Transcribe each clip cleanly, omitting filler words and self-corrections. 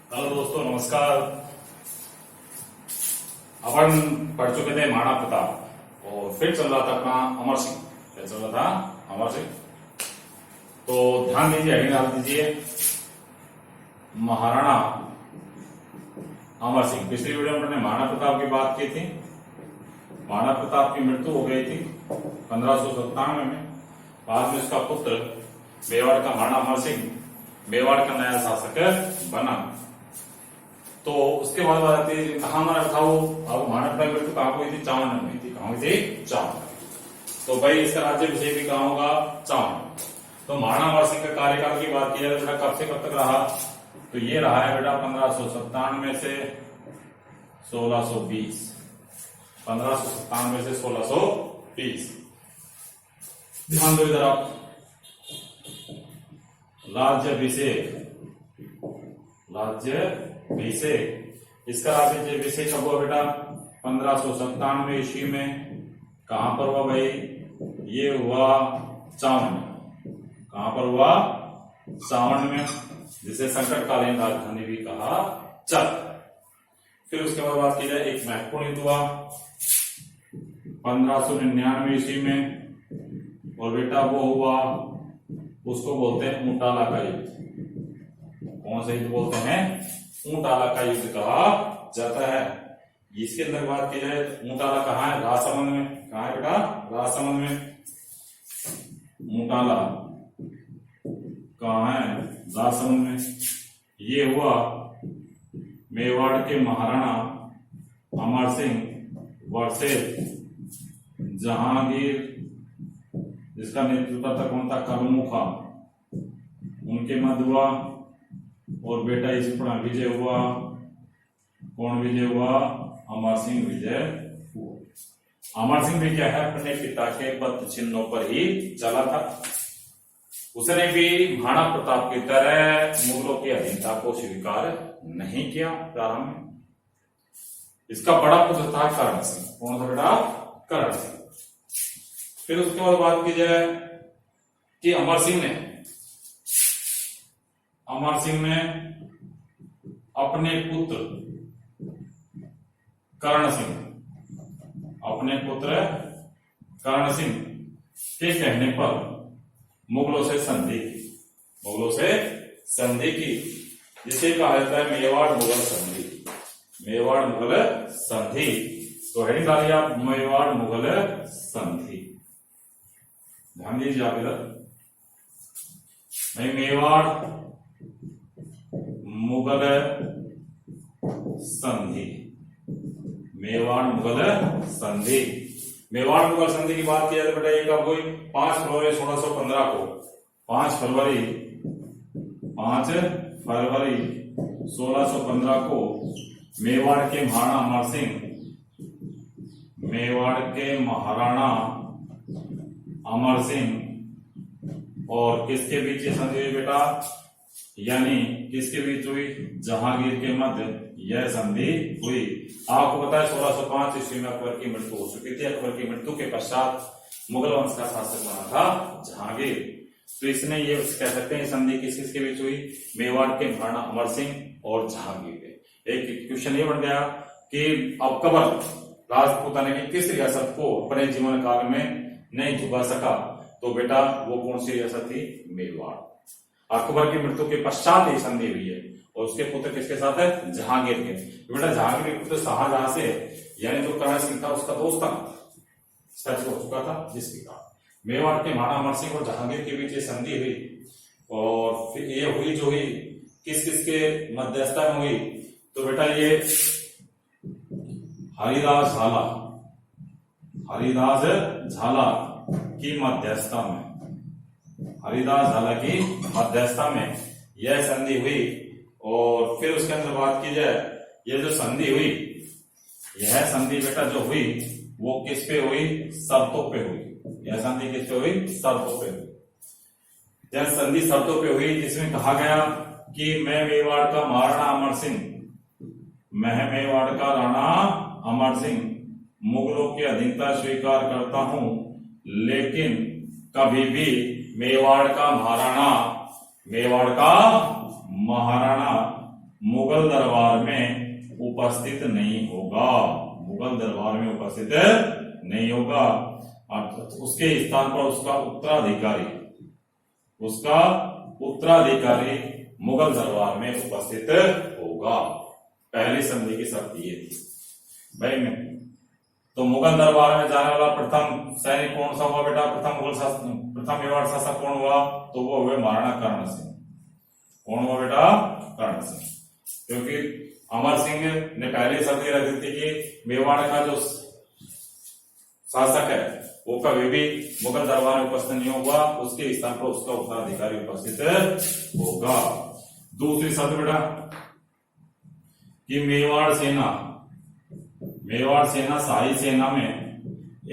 Hello दोस्तों, नमस्कार। अपन पढ़ चुके थे महाराणा प्रताप और फिर चल रहा था अपना अमर सिंह। क्या चल रहा था? अमर सिंह। तो ध्यान दीजिए, हेडिंग डाल दीजिए महाराणा अमर सिंह। पिछली वीडियो में हमने महाराणा प्रताप की बात की थी। महाराणा प्रताप की मृत्यु हो गई थी 1597 में। बाद में उसका पुत्र मेवाड़ का महाराणा अमर सिंह मेवाड़ का नया शासक बना। तो उसके बाद बात आती है कहां मरा था वो। अब महाराणा प्रताप की मृत्यु कहां हुई थी? चावल में हुई थी। कहां हुई थी? चावल। तो भाई इसका राज्याभिषेक भी कहां होगा? चावल। तो महाराणा अमर सिंह का कार्यकाल की बात की जाए तो बेटा कब से कब तक रहा? तो ये रहा है बेटा 1597 से 1620। 1597 से 1620। ध्यान दो इधर आप। राज्याभिषेक इसका राज्याभिषेक कब हुआ बेटा? 1597 ईस्वी में। कहां पर हुआ भाई? ये हुआ चावल में। कहां पर हुआ? चावल में, जिसे संकटकालीन राजधानी भी कहा जाता है। फिर उसके बाद बात की जाए, एक महत्वपूर्ण युद्ध हुआ 1599 ईस्वी में, और बेटा वो हुआ, उसको बोलते हैं ऊंटाला का युद्ध। कौन सा युद्ध बोलते हैं? ऊंटाला का युद्ध कहा जाता है। इसके अंदर बात की जाए तो ऊंटाला कहाँ है? राजसमंद में। कहाँ है बेटा? राजसमंद में। ऊंटाला कहाँ है? राजसमंद में। ये हुआ मेवाड़ के महाराणा अमर सिंह वर्सेस जहांगीर, जिसका नेतृत्व था कौन था? कर्मुखा, उनके मध्य हुआ। और बेटा इस पर विजय हुआ। कौन विजय हुआ? अमर सिंह विजय हुआ। अमर सिंह भी क्या है? अपने पिता के पद चिन्हों पर ही चला था। उसने भी महाराणा प्रताप की तरह मुगलों की अधीनता को स्वीकार नहीं किया प्रारंभ में। इसका बड़ा पुत्र था करण सिंह। कौन था बेटा? करण सिंह। फिर उसके बाद बात की जाए कि अमर सिंह ने अपने पुत्र करण सिंह के कहने पर मुगलों से संधि की, जिसे कहा जाता है मेवाड़ मुगल संधि। मेवाड़ मुगल संधि। तो हेडिंग डालिए आप, मेवाड़ मुगल संधि। ध्यान दीजिए आप इधर। मेवाड़ मुगल संधि। मेवाड़ मुगल संधि। मेवाड़ मुगल संधि की बात की जाए तो बेटा ये कब हुई? 5 फरवरी 1615 को। 5 फरवरी 1615 को मेवाड़ के महाराणा अमर सिंह और किसके बीच ये संधि हुई बेटा? यानी किसके बीच हुई? जहांगीर के मध्य यह संधि हुई। आपको पता है 1605 ईस्वी में अकबर की मृत्यु हो चुकी थी। अकबर की मृत्यु के पश्चात मुगल वंश का शासक बना था जहांगीर। तो इसने ये कह सकते हैं संधि किसके बीच हुई? मेवाड़ के महाराणा अमर सिंह और जहांगीर के। एक क्वेश्चन ये बन गया कि अकबर राजपूताना की किस रियासत को अपने जीवन काल में नहीं झुका सका? तो बेटा वो कौन सी रियासत थी? मेवाड़। अकबर की मृत्यु के पश्चात ये संधि हुई है। और उसके पुत्र किसके साथ है? जहांगीर के। बेटा जहांगीर के पुत्र शाहजहां से, यानी जो करण सिंह था उसका दोस्त था, सच हो चुका था, जिसके कारण मेवाड़ के महाराणा अमर सिंह और जहांगीर के बीच ये संधि हुई। और फिर ये हुई जो हुई किस के मध्यस्थता में हुई? तो बेटा ये हरिदास झाला की मध्यस्थता में, हरिदास झाला की मध्यस्थता में यह संधि हुई। और फिर उसके अंदर बात की जाए, ये जो संधि हुई, यह संधि बेटा जो हुई वो किस पे हुई? शर्तों पे हुई। यह संधि किस पे हुई? शर्तों पे हुई। यह संधि शर्तों पे हुई, जिसमें कहा गया कि मैं मेवाड़ का महाराणा अमर सिंह, मैं मेवाड़ का राणा अमर सिंह मुगलों की अधीनता स्वीकार करता हूं, लेकिन कभी भी मेवाड़ का महाराणा मुगल दरबार में उपस्थित नहीं होगा, मुगल दरबार में उपस्थित नहीं होगा। उसके स्थान पर उसका उत्तराधिकारी मुगल दरबार में उपस्थित होगा। पहली संधि की शर्त ये थी भाई में। तो मुगल दरबार में जाने वाला प्रथम सैनिक कौन सा हुआ बेटा? प्रथम मेवाड़ शासक कौन हुआ? तो वो हुए महाराणा कर्ण सिंह। कौन हुआ बेटा? कर्ण सिंह। क्योंकि अमर सिंह ने पहले संधि रख दी थी कि मेवाड़ का जो शासक है वो कभी भी मुगल दरबार में उपस्थित नहीं होगा, उसके स्थान पर उसका उत्तराधिकारी उपस्थित होगा। दूसरी शर्त बेटा कि मेवाड़ सेना शाही सेना में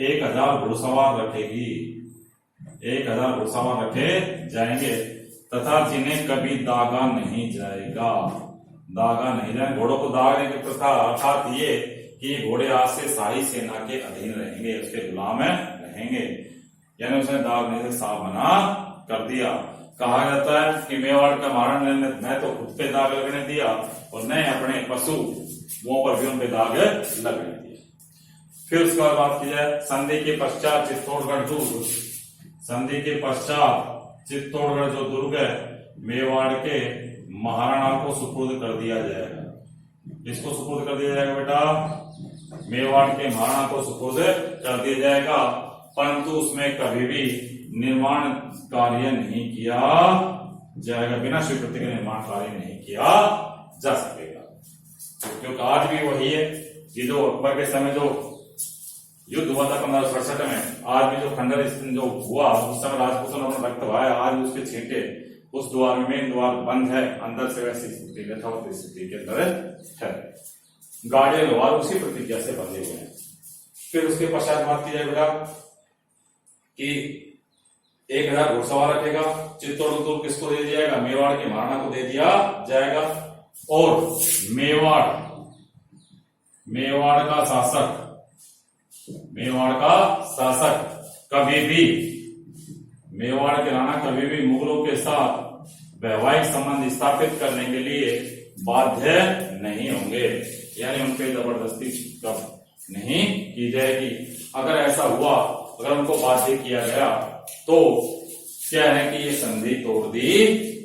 1000 घुड़सवार रखेगी, 1000 घुड़सवार रखे जाएंगे तथा जिन्हें कभी दागा नहीं जाएगा। घोड़ों को दागने की प्रथा अर्थात ये कि ये घोड़े आज से शाही सेना के अधीन रहेंगे, उसके गुलाम रहेंगे, यानी उसने दागने से साफ मना कर दिया। कहा जाता है कि मेवाड़ का महाराणा ने न तो खुद पे दाग लगने दिया और न अपने पशुओं पर भी उनपे दाग लगने दिया। फिर उसके बाद बात की जाए संधि के पश्चात चित्तौड़गढ़ दुर्ग। संधि के पश्चात चित्तौड़गढ़ जो दुर्ग है मेवाड़ के महाराणा को सुपुर्द कर दिया जाएगा। इसको सुपुर्द कर दिया जाएगा बेटा? मेवाड़ के महाराणा को सुपुर्द कर दिया जाएगा, परंतु उसमें कभी भी निर्माण कार्य नहीं किया जाएगा, बिना स्वीकृति के निर्माण कार्य नहीं किया जा सकेगा। क्योंकि आज भी वही है, ये जो अकबर के समय जो युद्ध हुआ था 1567 में, आज भी जो खंडर जो हुआ उस समय राजपूतों ने अपना रक्त बहाया, आज उसके छींटे उस द्वार में मेन द्वार बंद है, अंदर से वैसी स्थिति यथावत स्थिति के अंदर है। गाड़ियां लोहार उसी प्रतिज्ञा से बंधे हुए हैं। फिर उसके पश्चात बात की जाए बेटा कि 1000 घुड़सवार रखेगा। चित्तौड़ दुर्ग किसको दे दिया जाएगा? मेवाड़ के महाराणा को दे दिया जाएगा। और मेवाड़ का शासक कभी भी, मेवाड़ के राणा कभी भी मुगलों के साथ वैवाहिक संबंध स्थापित करने के लिए बाध्य नहीं होंगे, यानी उन पे जबरदस्ती नहीं की जाएगी। अगर ऐसा हुआ, अगर उनको बाध्य किया गया तो क्या है कि ये संधि तोड़ दी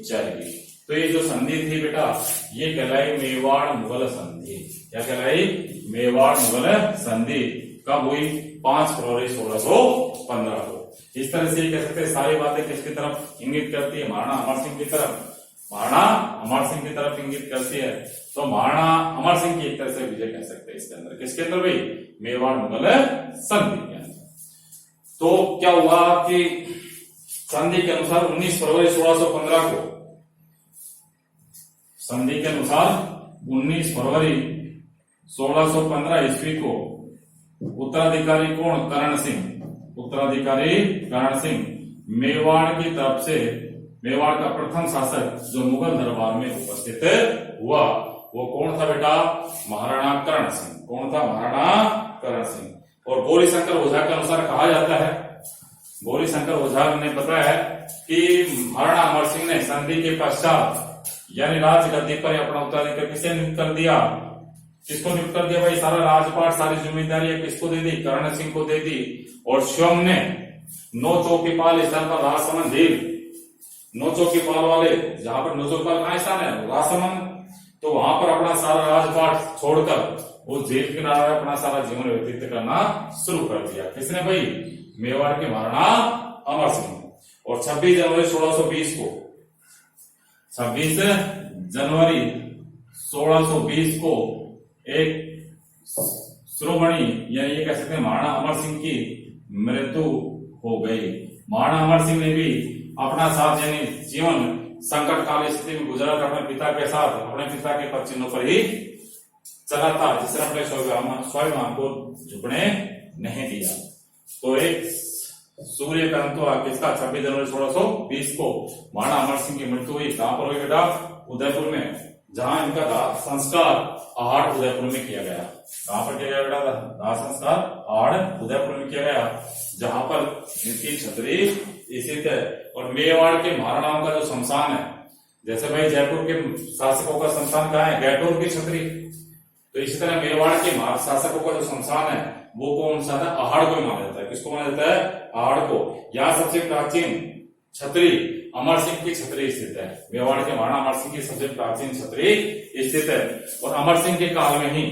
जाएगी। तो ये जो संधि थी बेटा ये कहलाई मेवाड़ मुगल संधि। क्या कहलाई? मेवाड़ मुगल संधि। कब हुई? 5 फरवरी 1615 को। इस तरह से कह सकते हैं सारी बातें किसकी तरफ इंगित करती है? महाराणा अमर सिंह की तरफ। महाराणा अमर सिंह की तरफ इंगित करती है। तो महाराणा अमर सिंह की एक तरह से विजय कह सकते हैं इसके अंदर। किसके अंदर भाई? मेवाड़ मुगल संधि के अंदर। तो क्या हुआ कि संधि के अनुसार 19 फरवरी 1615 को, संधि के अनुसार 19 फरवरी 1615 ईस्वी को उत्तराधिकारी कौन? कर्ण सिंह। उत्तराधिकारी कर्ण सिंह मेवाड़ की तरफ से, मेवाड़ का प्रथम शासक जो मुगल दरबार में उपस्थित हुआ वो कौन था बेटा? महाराणा कर्ण सिंह। कौन था? महाराणा कर्ण सिंह। और गौरीशंकर ओझा के अनुसार कहा जाता है, गौरीशंकर ओझा ने बताया कि महाराणा अमर सिंह ने संधि के पश्चात यानी राज गद्दी पर अपना उत्तराधिकारी किसे नियुक्त कर दिया? किसको नियुक्त कर दिया भाई? सारा राजपाट, सारी जिम्मेदारी किसको दे दी? कर्ण सिंह को दे दी। और स्वयं ने 9 चौकीपाल स्थान पर राजसमंद झील, 9 चौकीपाल वाले जहां पर 9 चौकीपाल का स्थान है राजसमंद, तो वहां पर अपना सारा राजपाट छोड़कर वो झील किनारे अपना सारा जीवन व्यतीत करना शुरू कर दिया। किसने भाई? मेवाड़ के महाराणा अमर सिंह। और 26 जनवरी 1620 को, 26 जनवरी 1620 को एक शिरोमणि यानी ये कह सकते हैं महाराणा अमर सिंह की मृत्यु हो गई। महाराणा अमर सिंह ने भी अपना साथ यानी जीवन संकट काल स्थिति में गुजरा था, अपने पिता के साथ, अपने पिता के पद चिन्हों पर ही चला था, जिसने अपने स्वाभिमान को झुकने नहीं दिया। तो एक सूर्यकांत किसका? 26 जनवरी 1620 को महाराणा अमर सिंह की मृत्यु हुई। कहां पर हुई बेटा? उदयपुर में, जहां इनका दाह संस्कार आहड़ उदयपुर में किया गया। कहां पर किया गया बेटा? दाह संस्कार आहड़ उदयपुर में किया गया, जहां पर इनकी छतरी स्थित है। और मेवाड़ के महाराणाओं का जो शमशान है जैसे भाई जयपुर के शासकों का शमशान कहाँ है, गैटोर की छतरी। तो इसी तरह मेवाड़ के शासकों का जो शमशान है वो कौन सा था, अहाड़ को माना जाता है। किसको माना जाता है, अहाड़ को। यहाँ सबसे प्राचीन छतरी अमर सिंह की छतरी स्थित है। मेवाड़ के महाराणा अमर सिंह की सबसे प्राचीन छतरी स्थित है। और अमर सिंह के काल में ही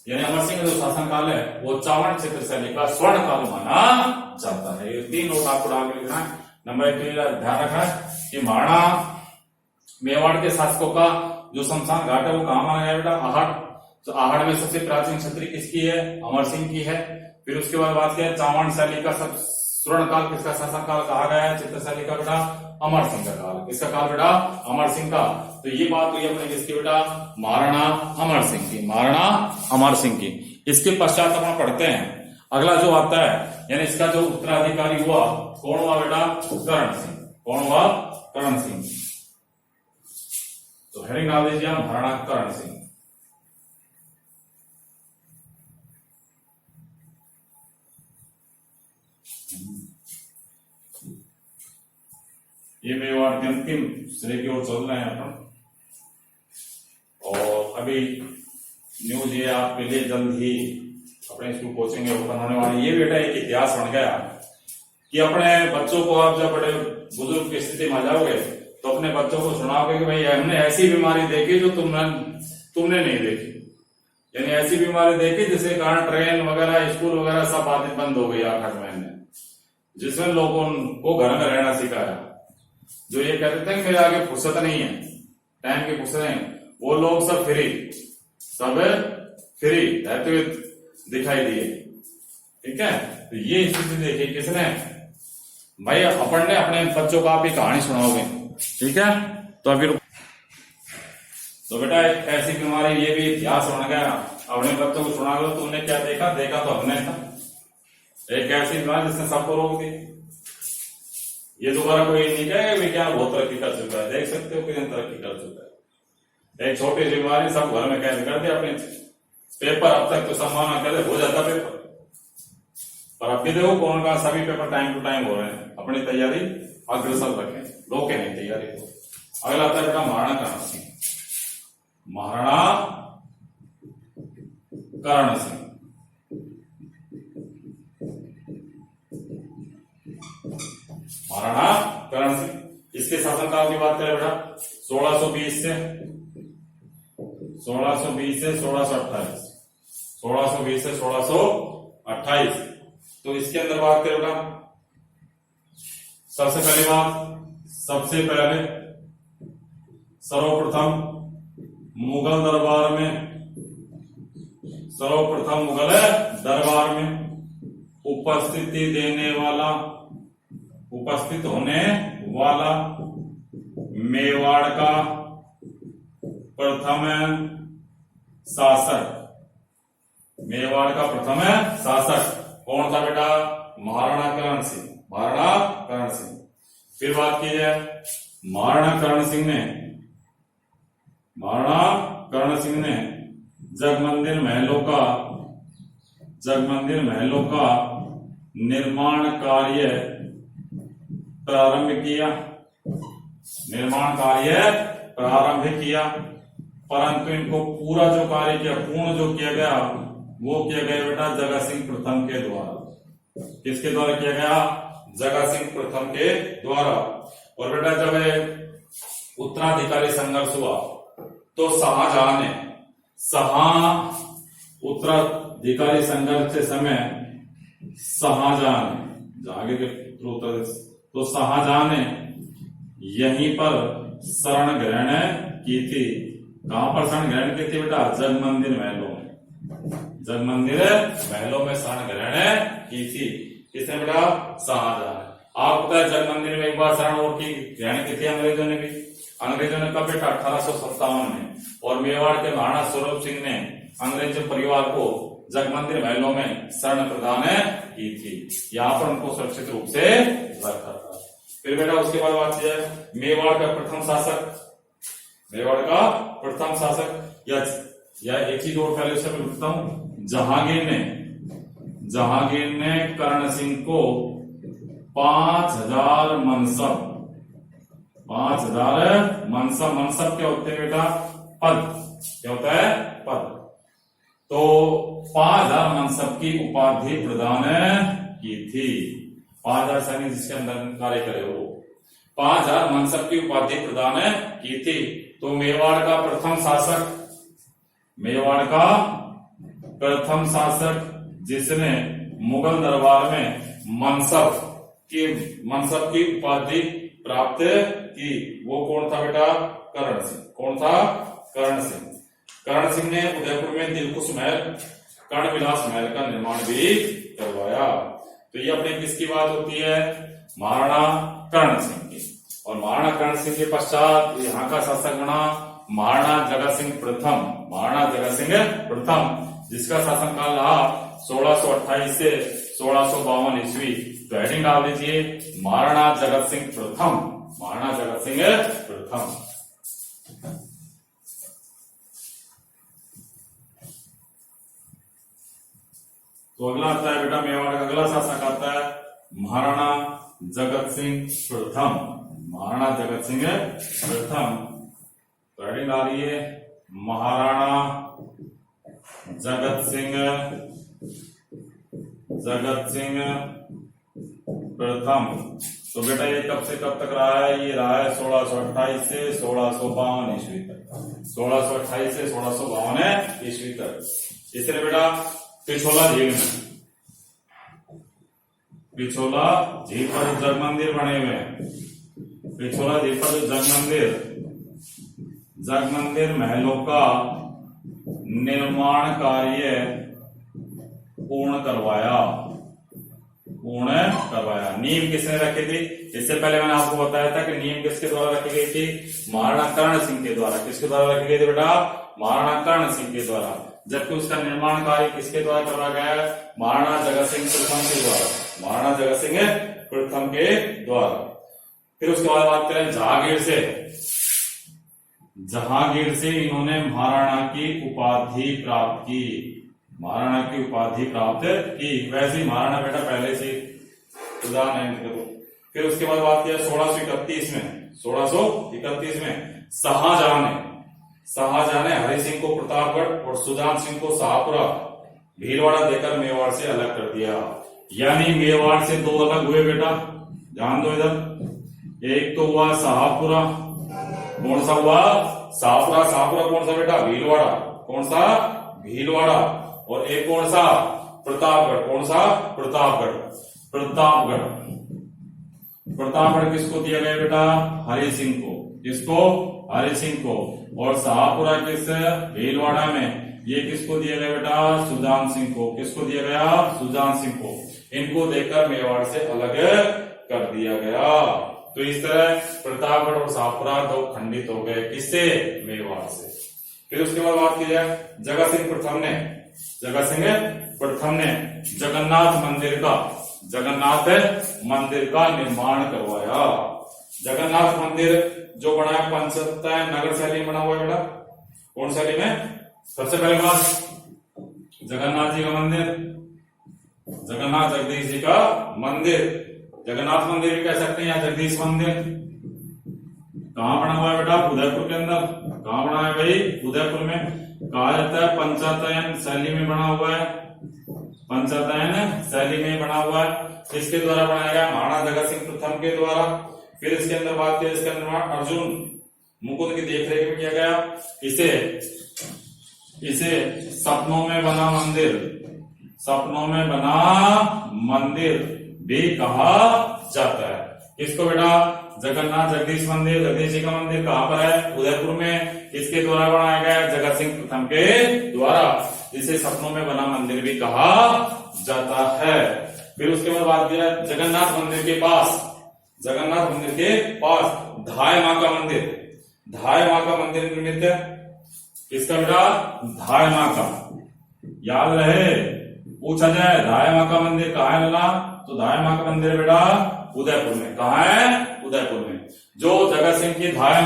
यानी अमर सिंह का जो शासन काल है वो चावड़ क्षेत्र शैली का स्वर्ण काल माना जाता है। ये 3 नोट आपको डाल के लिखना है। नंबर 1 ध्यान रखना कि महाराणा मेवाड़ के शासकों का जो शमशान घाट है वो कहाँ माना गया बेटा, आहड़। तो आहड़ में सबसे प्राचीन छतरी किसकी है, अमर सिंह की है। फिर उसके बाद बात किया चावड़ शैली का सब स्वर्ण काल किसका शासन काल कहा गया है, चित्रशैली का बेटा अमर सिंह का काल। किसका काल बेटा, अमर सिंह का। तो ये बात हुई अपने किसकी बेटा, महाराणा अमर सिंह की, महाराणा अमर सिंह की। इसके पश्चात अपन पढ़ते हैं अगला जो आता है, यानी इसका जो उत्तराधिकारी हुआ कौन हुआ बेटा, करण सिंह। कौन हुआ, करण सिंह। तो हेडिंग डाल दीजिए महाराणा करण सिंह। ये मेवाड़ के अंतिम श्रेय की ओर चल रहे हैं अपन। और अभी न्यूज ये आपके लिए जल्द ही अपने स्कूल कोचिंग में ओपन होने वाली। ये बेटा एक इतिहास बन गया कि अपने बच्चों को आप जब बड़े बुजुर्ग की स्थिति में आ जाओगे तो अपने बच्चों को सुनाओगे कि भाई हमने ऐसी बीमारी देखी जो तुमने नहीं देखी। यानी ऐसी बीमारी देखी जिसके कारण ट्रेन वगैरह स्कूल वगैरह सब बातें बंद हो गई 8 महीने, जिसमें लोगों को घर में रहना सिखाया। जो ये कहते थे मेरे आगे फुर्सत नहीं है, टाइम की फुर्सत नहीं, वो लोग सब फ्री रहते हुए दिखाई दिए। ठीक है, तो ये स्थिति देखी किसने, भाई अपन ने अपने बच्चों को आप ही कहानी सुनाओगे। ठीक है, तो अभी तो बेटा एक ऐसी बीमारी, ये भी इतिहास बन गया। अपने बच्चों को सुनाओगे तुमने क्या देखा तो हमने था एक ऐसी बीमारी जिसने सबको रोक दी। ये दोबारा कोई नहीं कहेगा विज्ञान बहुत तरक्की कर चुका है। देख सकते हो कितनी तरक्की कर चुका है। एक छोटी सी बीमारी सब घर में कैद कर दिया अपने पेपर। अब तक तो संभावना कहते हो जाता पेपर, पर अब भी देखो कौन का सभी पेपर टाइम टू टाइम हो रहे हैं। अपनी तैयारी अग्रसर रखें, रोके नहीं तैयारी को। अगला आता है बेटा महाराणा करण सिंह। महाराणा करण सिंह महाराणा करण सिंह, इसके शासनकाल की बात करें बेटा 1620 से 1628। 1620 से 1628। तो इसके अंदर बात करें बेटा, सबसे पहले सर्वप्रथम मुगल दरबार में उपस्थित होने वाला मेवाड़ का प्रथम शासक कौन था बेटा, महाराणा करण सिंह। फिर बात की जाए महाराणा करण सिंह ने जगमंदिर महलों का निर्माण कार्य प्रारंभ किया। परंतु इनको पूर्ण जो किया गया वो किया गया बेटा जगत सिंह प्रथम के द्वारा। किसके द्वारा किया गया, जगत सिंह प्रथम के द्वारा। और बेटा जब उत्तराधिकारी संघर्ष हुआ तो उत्तराधिकारी संघर्ष के समय शाहजहां ने यहीं पर शरण ग्रहण की थी। कहां पर शरण ग्रहण की थी बेटा, जगमंदिर महलों में शरण ग्रहण की थी। किसने बेटा, शाहजहां ने। आपको पता है जगमंदिर में एक बार शरण और की ग्रहण की थी अंग्रेजों ने कब बेटा 1857 में। और मेवाड़ के महाराणा स्वरूप सिंह ने अंग्रेज परिवार को जगमंदिर महलों में शरण प्रदान की थी। यहाँ पर उनको सुरक्षित रूप से रखा था। फिर बेटा उसके बाद बात की जाए मेवाड़ का प्रथम शासक या एक चीज और पहले उससे मैं लिखता हूं। जहांगीर ने करण सिंह को 5000 5,000 मनसब। मनसब क्या होते हैं बेटा? पद। क्या होता है? पद। तो 5,000 मनसब की उपाधि प्रदान की थी। 5,000 सैनिक जिसके अंदर कार्य करे वो 5,000 मनसब की उपाधि प्रदान की थी। तो मेवाड़ का प्रथम शासक, मेवाड़ का प्रथम शासक जिसने मुगल दरबार में मनसब की उपाधि प्राप्त की वो कौन था बेटा? करण सिंह। कौन था? करण सिंह। करण सिंह ने उदयपुर में दिलखुश महल, कर्णविलास महल का निर्माण भी करवाया। तो ये अपने किसकी बात होती है? महाराणा कर्ण सिंह की। और महाराणा कर्ण सिंह के पश्चात यहाँ का शासक बना महाराणा जगत सिंह प्रथम। महाराणा जगत सिंह प्रथम जिसका शासनकाल रहा 1628 से 1652 ईस्वी। तो हेडिंग डाल दीजिए महाराणा जगत सिंह प्रथम। महाराणा जगत सिंह प्रथम। तो अगला आता है बेटा मेवाड़ का अगला शासक आता है महाराणा जगत सिंह प्रथम। महाराणा जगत सिंह प्रथम। तो हेडिंग डालिए महाराणा जगत सिंह प्रथम। तो बेटा ये कब से कब तक रहा है? ये रहा है 1628 से 1652 ईस्वी तक। 1628 से 1652 ईस्वी तक। इसलिए बेटा पिछोला झील में, पिछोला झील पर जो जग मंदिर बने हुए हैं, पिछोला झील पर जो जग मंदिर महलों का निर्माण कार्य पूर्ण करवाया। नींव किसने रखी थी? इससे पहले मैंने आपको बताया था कि नींव किसके द्वारा रखी गई थी? महाराणा कर्ण सिंह के द्वारा। किसके द्वारा रखी गई थी बेटा? महाराणा कर्ण सिंह के द्वारा। जबकि उसका निर्माण कार्य किसके द्वारा करवाया गया है? महाराणा जगत सिंह प्रथम के द्वारा। महाराणा जगत सिंह प्रथम के द्वारा। फिर उसके बाद बात करें जहांगीर से। जहांगीर से इन्होंने महाराणा की उपाधि प्राप्त की। महाराणा की उपाधि प्राप्त की। वैसे ही महाराणा बेटा पहले से उदाहरण करो। फिर उसके बाद बात किया 1631 में शाहजहां ने हरि सिंह को प्रतापगढ़ और सुजान सिंह को शाहपुरा भीलवाड़ा देकर मेवाड़ से अलग कर दिया। यानी मेवाड़ से दो अलग हुए बेटा। ध्यान दो इधर। एक तो हुआ शाहपुरा। कौन सा हुआ? शाहपुरा। शाहपुरा कौन सा बेटा? भीलवाड़ा। कौन सा? भीलवाड़ा। और एक कौन सा? प्रतापगढ़। कौन सा? प्रतापगढ़। प्रतापगढ़ किसको दिया गया बेटा? हरि सिंह को। किसको? हरि सिंह को। और शाहपुरा किस? भीलवाड़ा में। ये किसको दिया गया बेटा? सुजान सिंह को। किसको दिया गया? सुजान सिंह को। इनको देकर मेवाड़ से अलग कर दिया गया। तो इस तरह प्रतापगढ़ और शाहपुरा दो खंडित हो गए। किससे? मेवाड़ से। फिर उसके बाद बात की जाए जगत सिंह प्रथम ने जगन्नाथ मंदिर का निर्माण करवाया। जगन्नाथ मंदिर जो बना है पंचतन नगर शैली में बना हुआ है बेटा। कौन शैली में? सबसे पहले बात जगन्नाथ जी का मंदिर, जगन्नाथ जगदीश जी का मंदिर। जगन्नाथ मंदिर भी कह सकते हैं या जगदीश मंदिर। कहाँ बना हुआ है बेटा? उदयपुर के अंदर। कहाँ बना है भाई? उदयपुर में। कहा जाता है पंचतन शैली में बना हुआ है। पंचतन शैली में बना हुआ है। किसके द्वारा बनाया गया? महाराणा जगत सिंह प्रथम के द्वारा। फिर इसके अंदर बात की इसका निर्माण अर्जुन मुकुंद की देखरेख में किया गया। इसे सपनों में बना मंदिर भी कहा जाता है। किसको बेटा? जगन्नाथ जगदीश मंदिर, जगदीश जी का मंदिर कहाँ पर है? उदयपुर में। किसके द्वारा बनाया गया? जगत सिंह प्रथम के द्वारा। जिसे सपनों में बना मंदिर भी कहा जाता है। फिर उसके बाद बात किया जगन्नाथ मंदिर के पास धाय मां का मंदिर निर्मित है। किसका बेटा? धाय मां का। याद रहे, पूछा जाए धाय मां का मंदिर कहाँ है ना? तो धाय मां का मंदिर बेटा उदयपुर में। कहाँ है? उदयपुर में। जो जगत सिंह की धाय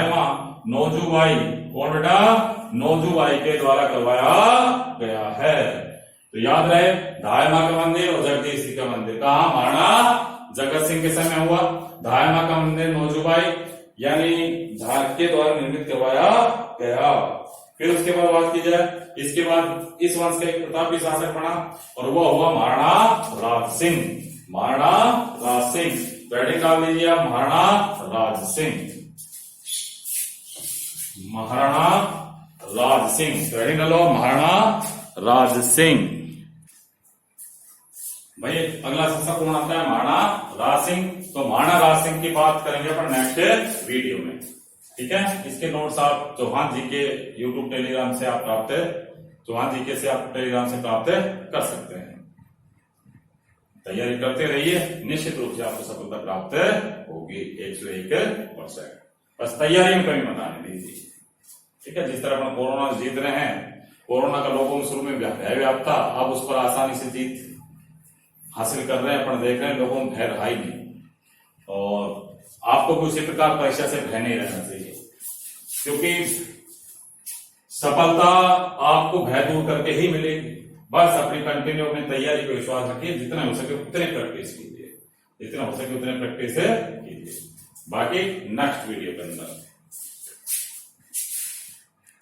मां नौजूबाई, कौन बेटा? नौजूबाई के द्वारा करवाया गया है। तो याद रहे धाय मां का मंदिर और जगदीश जी का मंदिर कहाँ? महाराणा जगत सिंह के समय हुआ। धाय मां का मंदिर नौजुबाई यानी झार के द्वारा निर्मित करवाया गया। फिर उसके बाद बात की जाए, इसके बाद इस वंश का एक प्रतापी शासक बना और वह हुआ महाराणा राज सिंह। महाराणा राज सिंह, हेडिंग डाल लीजिए आप, महाराणा राज सिंह। महाराणा राज सिंह, हेडिंग डालो महाराणा राज सिंह। भाई अगला शासक कौन आता है? महाराणा राज सिंह। तो महाराणा राज सिंह की बात करेंगे अपन नेक्स्ट वीडियो में, ठीक है। इसके नोट्स आप चौहान जी के यूट्यूब टेलीग्राम से आप प्राप्त, चौहान जी के से आप टेलीग्राम से प्राप्त कर सकते हैं। तैयारी करते रहिए, निश्चित रूप से आपको सफलता प्राप्त होगी 101%। बस तैयारी में कमी मत आने दीजिए, ठीक है। जिस तरह अपन कोरोना जीत रहे हैं, कोरोना का लोगों में शुरू में भय व्याप्त था, अब उस पर आसानी से जीत हासिल कर रहे हैं। अपन देख रहे हैं लोगों में भय रहा ही नहीं, और आपको किसी प्रकार परीक्षा से भय नहीं रहना चाहिए, क्योंकि सफलता आपको भय दूर करके ही मिलेगी। बस अपनी कंटिन्यू अपनी तैयारी पर विश्वास रखिए, जितना हो सके उतने प्रैक्टिस कीजिए, जितना हो सके उतने प्रैक्टिस कीजिए। बाकी नेक्स्ट वीडियो के अंदर